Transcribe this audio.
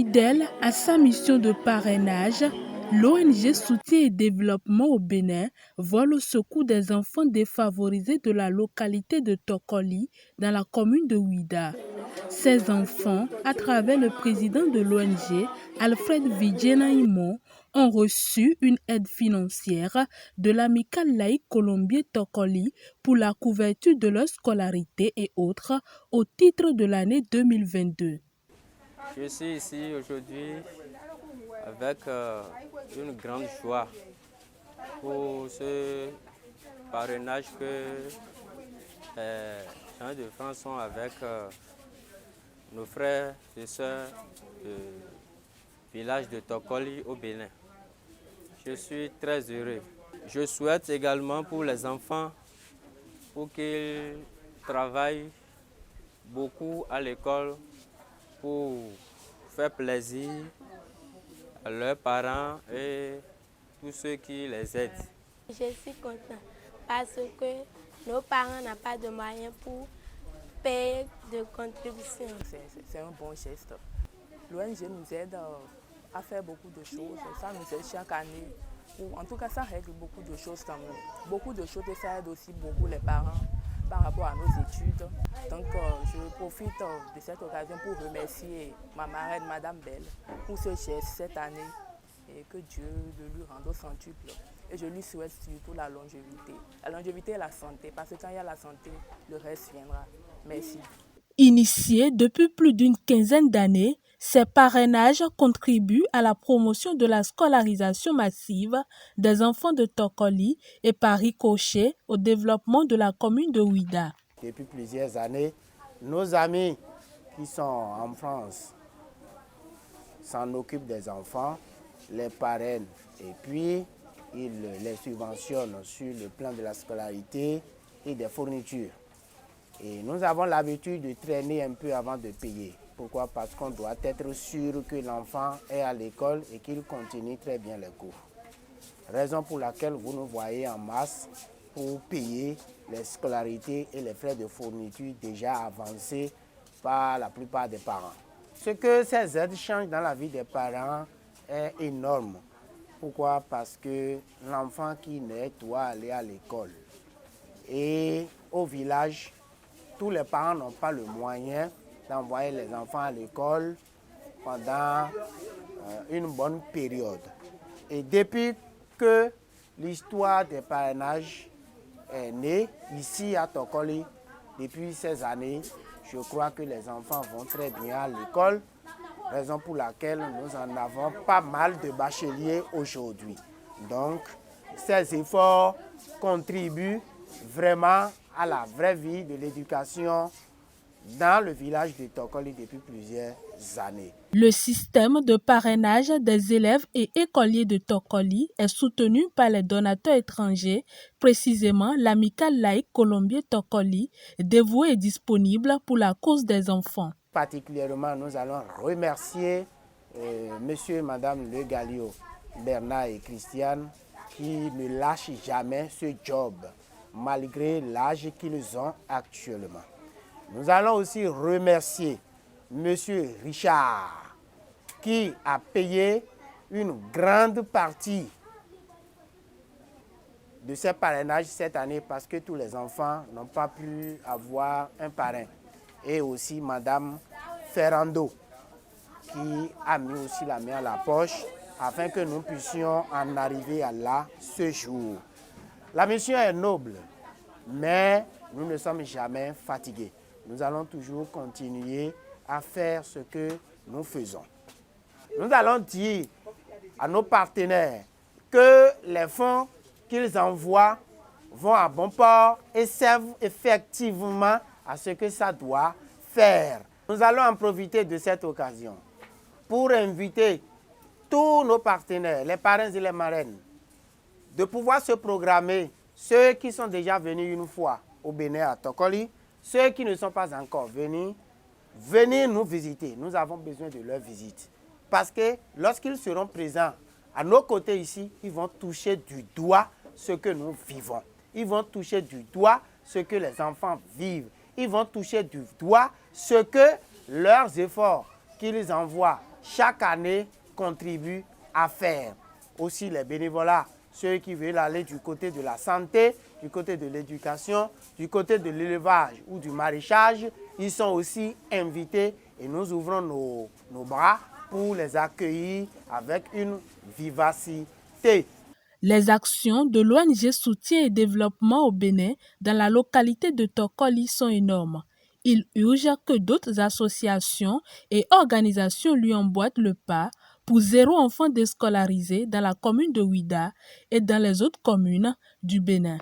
Fidèle à sa mission de parrainage, l'ONG Soutien et Développement au Bénin vole au secours des enfants défavorisés de la localité de Tokoli dans la commune de Ouidah. Ces enfants, à travers le président de l'ONG, Alfred Vidjenaïmon, ont reçu une aide financière de l'amicale laïque Colombier Tokoli pour la couverture de leur scolarité et autres au titre de l'année 2022. Je suis ici aujourd'hui avec une grande joie pour ce parrainage que les gens de France sont avec nos frères et sœurs du village de Tokoli au Bénin. Je suis très heureux. Je souhaite également pour les enfants pour qu'ils travaillent beaucoup à l'école pour faire plaisir à leurs parents et tous ceux qui les aident. Je suis content parce que nos parents n'ont pas de moyens pour payer de contributions. C'est un bon geste. L'ONG nous aide à faire beaucoup de choses. Ça nous aide chaque année. En tout cas, ça règle beaucoup de choses quand même. Beaucoup de choses et ça aide aussi beaucoup les parents par rapport à nos études. Donc, je profite de cette occasion pour remercier ma marraine, Madame Belle, pour ce geste cette année et que Dieu le lui rende au centuple. Et je lui souhaite surtout la longévité. La longévité et la santé, parce que quand il y a la santé, le reste viendra. Merci. Initiés depuis plus d'une quinzaine d'années, ces parrainages contribuent à la promotion de la scolarisation massive des enfants de Tokoli et par ricochet au développement de la commune de Ouidah. Depuis plusieurs années, nos amis qui sont en France s'en occupent des enfants, les parrainent et puis ils les subventionnent sur le plan de la scolarité et des fournitures. Et nous avons l'habitude de traîner un peu avant de payer. Pourquoi? Parce qu'on doit être sûr que l'enfant est à l'école et qu'il continue très bien les cours. Raison pour laquelle vous nous voyez en masse pour payer les scolarités et les frais de fourniture déjà avancés par la plupart des parents. Ce que ces aides changent dans la vie des parents est énorme. Pourquoi? Parce que l'enfant qui naît doit aller à l'école. Et au village, tous les parents n'ont pas le moyen d'envoyer les enfants à l'école pendant une bonne période. Et depuis que l'histoire des parrainages est née ici à Tokoli, depuis ces années, je crois que les enfants vont très bien à l'école, raison pour laquelle nous en avons pas mal de bacheliers aujourd'hui. Donc, ces efforts contribuent vraiment à la vraie vie de l'éducation dans le village de Tokoli depuis plusieurs années. Le système de parrainage des élèves et écoliers de Tokoli est soutenu par les donateurs étrangers, précisément l'amicale laïque Colombier Tokoli, dévouée et disponible pour la cause des enfants. Particulièrement, nous allons remercier monsieur et madame Le Gallio, Bernard et Christiane, qui ne lâchent jamais ce job, malgré l'âge qu'ils ont actuellement. Nous allons aussi remercier M. Richard, qui a payé une grande partie de ces parrainages cette année parce que tous les enfants n'ont pas pu avoir un parrain. Et aussi Mme Ferrando, qui a mis aussi la main à la poche afin que nous puissions en arriver à là ce jour. La mission est noble, mais nous ne sommes jamais fatigués. Nous allons toujours continuer à faire ce que nous faisons. Nous allons dire à nos partenaires que les fonds qu'ils envoient vont à bon port et servent effectivement à ce que ça doit faire. Nous allons en profiter de cette occasion pour inviter tous nos partenaires, les parrains et les marraines, de pouvoir se programmer, ceux qui sont déjà venus une fois au Bénin à Tokoli, ceux qui ne sont pas encore venus, venir nous visiter. Nous avons besoin de leur visite. Parce que lorsqu'ils seront présents à nos côtés ici, ils vont toucher du doigt ce que nous vivons. Ils vont toucher du doigt ce que les enfants vivent. Ils vont toucher du doigt ce que leurs efforts qu'ils envoient chaque année contribuent à faire. Aussi les bénévolats, ceux qui veulent aller du côté de la santé, du côté de l'éducation, du côté de l'élevage ou du maraîchage, ils sont aussi invités et nous ouvrons nos bras pour les accueillir avec une vivacité. Les actions de l'ONG Soutien et Développement au Bénin dans la localité de Tokoli sont énormes. Il urge que d'autres associations et organisations lui emboîtent le pas pour 0 enfant déscolarisé dans la commune de Ouida et dans les autres communes du Bénin.